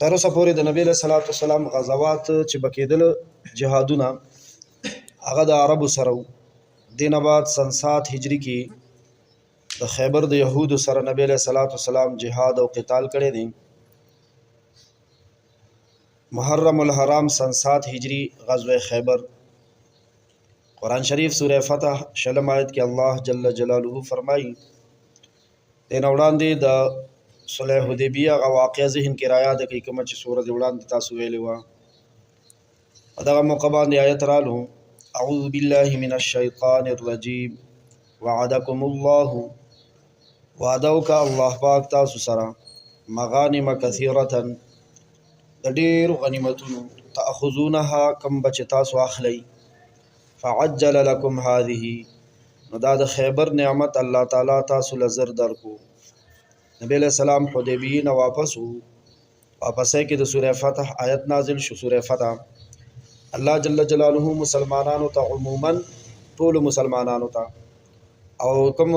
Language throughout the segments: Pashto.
تر اوسه پورې د نبی له صلوات والسلام غزوات چې بکیدل جهادونه هغه د عربو سره و. دینه بعد سن 7 هجری کې د خیبر د يهودو سره نبی له صلوات والسلام جهاد او قتال کړی دی. محرم الحرام سن 7 هجری غزوه خیبر. قرآن شریف سورہ فتح شلم آیت کې الله جل جلاله فرمایي دین وړاندې د صلح حدیبیه غو واقعه ذهن کې را یاد کړئ کوم چې سورۃ وړاندې تاسو ویلې و. دغه موقع باندې آیت رالو اعوذ بالله من الشیطان الرجیم وعدکم الله وعدوک الله پاک تاسو سره مغانم کثیرة د ډېر غنیمتونو تاخذونها کم بچ تاسو اخلی فعجل لكم هذه نو دا د خیبر نعمت الله تعالی تاسو لزر درکو. نبی علیہ السلام حدیبیه نه واپس کې د سوره فتح آیت نازل شو. سوره فتح الله جل جلاله مسلمانانو ته عموما ټول مسلمانانو ته او کوم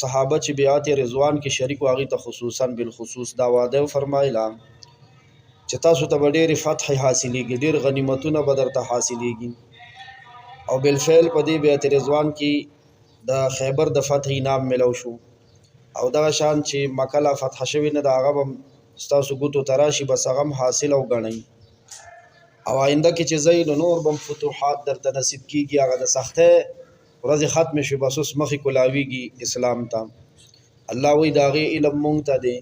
صحابه چې بیعت رضوان کې شریک واغی ته خصوصا بالخصوص دا وعده فرمایلا چې تاسو ته ډېر فتح حاصلېږي، ډېر غنیمتونه به درته حاصلېږي. او بالفعل په دې بیعت رضوان کې د خیبر د فتح انعام ملو شو. او دغه شان چې مکه لا فتح شوی نه د هغه هم ستاسو ګوتو تراشي بس هغه حاصل او ګڼئ. او آینده کې چې ځئ نو نور بم فتوحات درته نصیب کېږي. هغه د سختۍ ورځې ختمې شوې بس اوس مخې کولاویږي اسلام ته. الله وایي د هغې علم مونږ ته دی.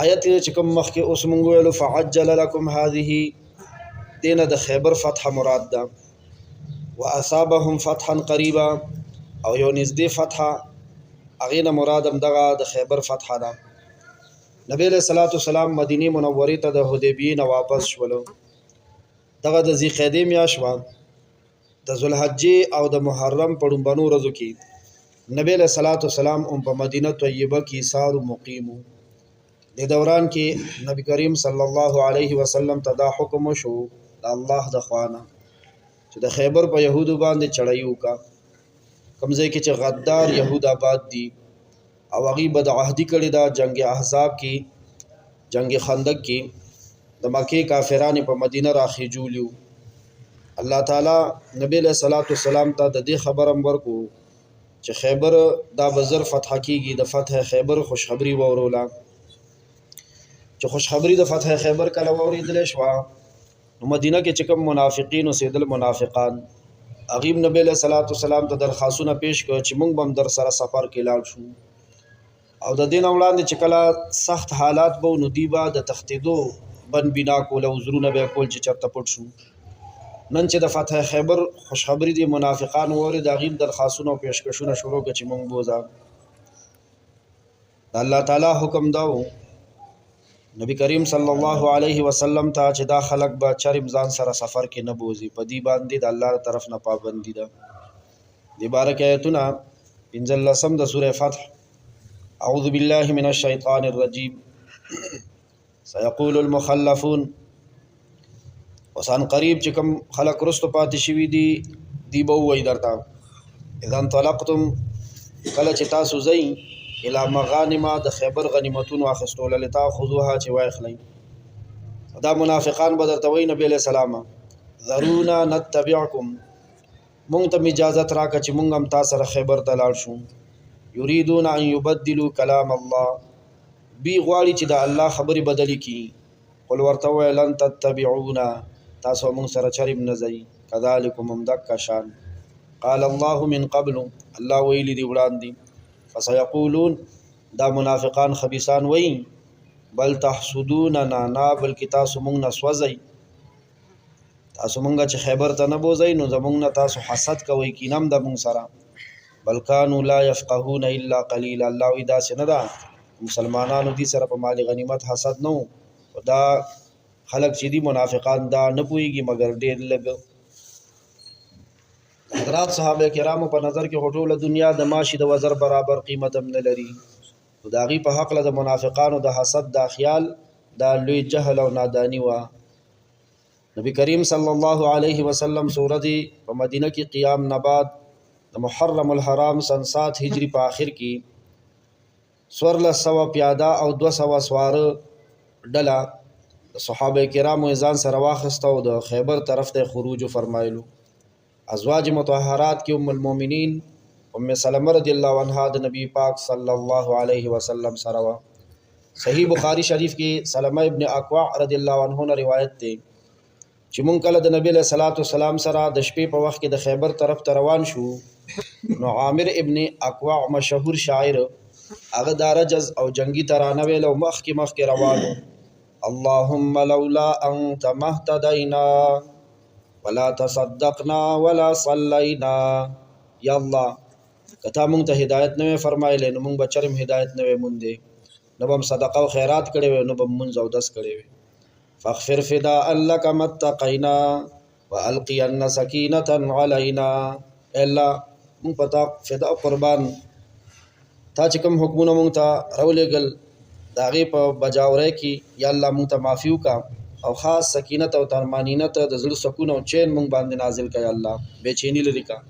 آیت چې کوم مخکې اوس مونږ ویلو فعجل لکم هذه دې نه د خیبر فتح مراد ده. واصابهم فتحا قریبا او یو نږدې فتح هغې نه مراد هم دغه د خیبر فتح ده. نبی علیہ الصلوۃ والسلام مدینه منورې ته د حدیبیې نه واپس شولو. دغه د ذوالقعدې میاشت وه. د ذوالحجې او د محرم په ړومبنو ورځو کې نبی علیہ الصلوۃ والسلام هم په مدینه طیبه کې ایثار مقیم و. د دوران کې نبی کریم صلی الله علیه وسلم ته دا حکم وشو د الله د خوانه چې د خیبر په یهودو باندې چړۍ وکړه. کوم ځای کې چې غدار یهود آباد دي او هغوی بدعهدي کړې ده. جنگ احزاب کې جنگ خندق کې د مکې کافرانې په مدینه راخېجولي وو. الله تعالی نبی علیہ الصلوۃ والسلام ته د دې خبر هم ورکو چې خیبر دا به زر فتح کېږي. د فتح خیبر خوشخبري واوروله. چې خوشخبري د فتح خیبر کله واورېدلی شوه نو مدینه کې چې کوم منافقین اوسېدل منافقان هغوی نبی علیہ الصلوۃ والسلام ته درخواستونه پیش کړ چې موږ به هم در سره سفر کې لاړ شو. او د دې نه وړاندې چې کله سخت حالات به نو دوی به د تښتېدو بند بنا کول او زړونه به یې کول چې چېرته پټ شو. نن چې د فتح خیبر خوشخبري دي منافقان واورېد هغوی درخواستونه او پیشکشونه شروع کړه چې موږ بوځه. د الله تعالی حکم دا و نبی کریم صلی الله علیه وسلم ته چې دا خلق به چرم ځان سره سفر کې نه بوځي. په دې باندې د الله طرف نه پابندي ده. دې باره کې آیتونه 15 د سورې فتح اعوذ بالله من الشیطان الرجیم سيقول المخلفون وسان قریب چې کوم خلق رستو پاتې شوي دي دی به ووایي درته اذا انطلقتم کله چې تاسو ځئ الى مغانم د خیبر غنیمتونو اخیستول لتاخذوها چې واخلئ. دا منافقان به درته وایي نبی علیہ السلام ذرونا نتبعکم مونږ ته اجازت راکړه چې مونږ هم تا سره خیبر ته لاړ شو. یریدون ان یبدلوا کلام الله بی غواړي چې د الله خبرې بدلې کړي. قل ورته ووایه لن تتبعونا تاسو مونږ سره چرې نه ځئ کذلکم همدقه شان قال الله من قبل الله ویلي دي وړاندې فسيقولون دا منافقان خبیثان وایي بل تحسدوننا نا بلکې تاسو مونږ نه سوځئ. تاسو مونږ چې خیبر ته نه بوځئ نو زمونږ نه تاسو حسد کوئ کینه هم د مونږ سره. بل کانوا لا یفقهون الا قلیلا الله وایي داسې نه ده مسلمانانو دي سره په مال غنیمت حسد نه و. دا خلق چې دي منافقان دا نه پوهېږي مګر ډېر لږ. حضرات صحابه کرامو په نظر کې ټوله دنیا د ماشي د وزر برابر قیمت هم نه لري. د هغوی په هکله د منافقانو د حسد دا خیال دا لوی جهل او نادانی وه. نبی کریم صلی الله علیه وسلم سورتی په مدینه کې قیام نه بعد د محرم الحرام سن 7 هجری په آخر کې 1400 پیاده او 200 سواره ډله صحابه کرامو ځان سره واخسته او د خیبر طرف ته خروج فرمایلو. ازواج مطهرات کې ام المؤمنین ام سلمہ رضی الله عنها د نبی پاک صلی الله علیه وسلم سره وا. صحیح بخاری شریف کې سلمہ ابن اکوع رضی الله عنه نه روایت دی چې مونږ کله د نبی له صلوات و سلام سره د شپې په وخت کې د خیبر طرف ته روان شو، نو عامر ابن اکوع مشهور شاعر هغه د رجز او جنگی ترانه ویل او مخکې روانو. اللهم لولا انت مهتدینا ولا تصدقنا ولا صلینا. یا الله کته مونږ ته هدایت نه فرمایله نو مونږ بچرم هدایت نه مونږ نو بم صدقه او خیرات کړي نو بم مونږ او دس کړي. فاغفر فداء لك متقینا والقین سکینه علینا. الله مونږ پتا فدا قربان تا چې کوم حکمونه مونږ ته راولېږل د هغې په بجاورۍ کې یا الله مونږ ته معافي وکړه او خاص سکینت او طمانینت د زړه سکون او چین مونږ باندې نازل کړه. الله بېچیني لرې کړه.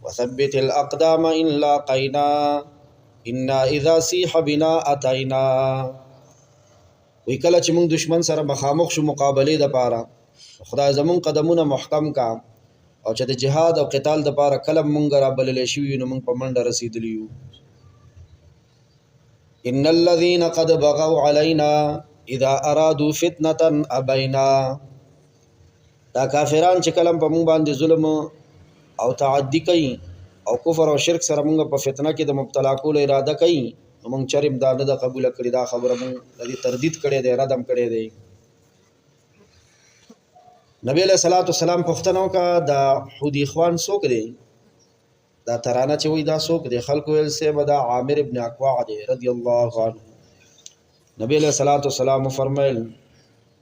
وثبت الاقدام ان لاقینا انا اذا سیح بنا اتینا. وی کله چې مونږ دشمن سره مخامخ شو مقابلې دپاره خدای زمونږ قدمونه محکم کا او چې د جهاد او قتال دپاره کله مونږ را بللی شوي نو مونږ په منډه رسېدلي یو. ان الذين قد بغوا علينا اذا ارادوا فتنه ابينا. دا کافران چې کلم په مونږ باندې ظلم او تعدی کوي او کفر او شرک سره مونږ په فتنه کې د مبتلا کولو اراده کوي نو مونږ چرېم دا نه د قبوله کړي. دا خبره مونږ د تردید کړی دی، ردم کړی دی. نبی علیہ الصلوۃ والسلام پوښتنه وکړه د حودي اخوان څوک دی؟ دا ترانه چې وای دا څوک دی؟ خلکو ویل سه دا عامر ابن اکوع دی رضی الله عنه. نبی علیہ الصلوۃ والسلام فرمایل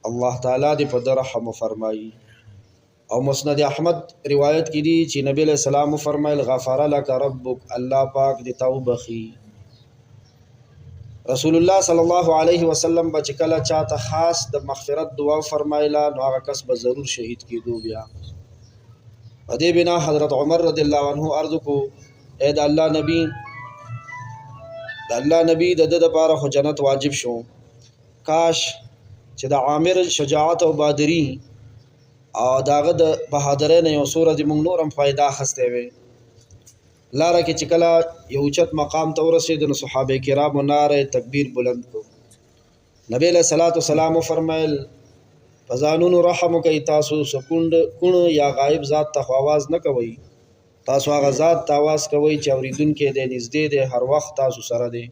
الله تعالی دې په رحم فرمایي. او مسند احمد روایت کی دی چې نبی علیہ السلام فرمایل غفر لك ربك، الله پاک دې توبه خي. رسول الله صلی الله علیه وسلم بچ کله چاته خاص د مغفرت دعا فرمایلا نو هغه کس به ضرور شهید کیدو. بیا په دې بنا حضرت عمر رضی الله عنه عرض کو اے د الله نبی د لپاره خو جنت واجب شو، کاش چې د عامر شجاعت او بادری او داغه د بهادرۍ نه یو سوره د موږ نورم فائدہ اخسته وي. لاره کې چې کله یو اوچت مقام ته ورسېد نو صحابه کرامو ناره تکبیر بلند کو. نبی علیہ الصلوۃ والسلام فرمایل فزانونو رحم کوي، تاسو سکوند کون یا غایب ذات ته आवाज نه کوي، تاسو هغه ذات ته आवाज کوي چې اوریدونکو دې نږدې دې هر وخت تاسو سره دی.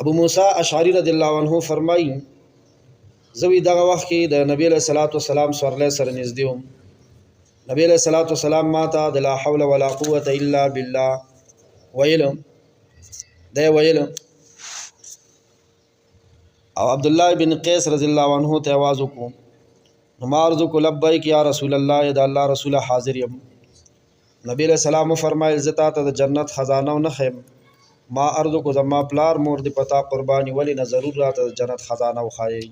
ابو موسی اشعری رضی الله عنه فرمایي زوی دغه وخت کې د نبی علیہ الصلوۃ والسلام سره نږدې وم. نبی علیہ الصلوۃ والسلام ماته د لا حول ولا قوة الا بالله ویل او عبد الله بن قیس رضی الله عنه ته आवाज وکړو نو ما عرض کو لبیک یا رسول الله، یا د الله رسول حاضر یم. نبی علیہ السلام فرمایل زتا ته د جنت خزانه نه خیم. ما عرض کو زما پلار مور دی پتا قربانی ولی نه ضرور راته د جنت خزانه وخایي.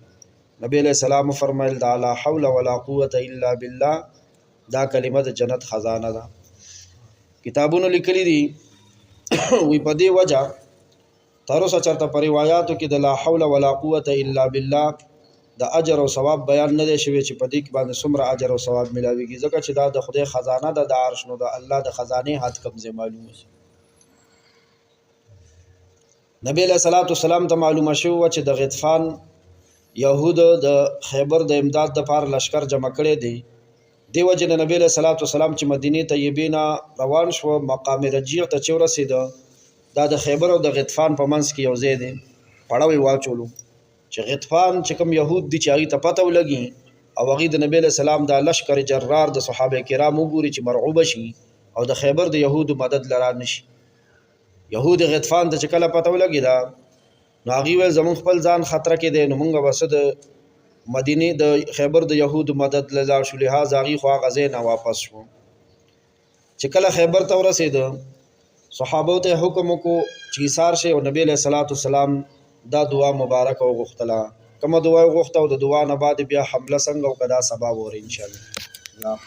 نبی علیہ السلام فرمایل دا لا حول ولا قوة الا بالله دا کلمه د جنت خزانه ده. کتابونو لیکلي دي وی په دې وجه تر اوسه چرته په روایاتو کې د لا حول ولا قوة الا بالله د اجر او ثواب بیان نه دی شوی چې په دې کې باندې څومره اجر او ثواب ملاويږي، ځکه چې دا د خدای خزانه ده د عرش نو د الله د خزانه حد کم زی معلومه شي. نبی علیہ الصلوۃ والسلام ته معلومه شو چې د غطفان یهود د خیبر د امداد د پار لشکر جمع کړي دي. دیو جن نبی علیہ الصلوۃ والسلام چې مدینه طیبه نه روان شو مقام رجیع ته چې ورسېد دا د خیبر او د غطفان په منځ کې یو ځای دی پړاوی واچولو چې غطفان چې کوم يهود دي چې هغه ته پته ولګي او هغه د نبی علیہ السلام د لشکر جرار د صحابه کرامو ګوري چې مرعوب شي او د خیبر د يهودو مدد لرا نشي. يهود غطفان ته چې کله پته ولګي دا نو هغه ول زمون خپل ځان خطر کې دی نو مونږ وسد مدینه د خیبر د يهود مدد لزا شو، لہذا هغه خو غزه نه واپس شو. چې کله خیبر ته ورسېد صحابه ته حکم کو چې سار شه او نبی علیہ الصلوۃ والسلام دا دعا مبارک او غختلا کوم دعا غخته او د دعا نه بعد بیا حمله څنګه او کدا سبب ور ان شاء الله.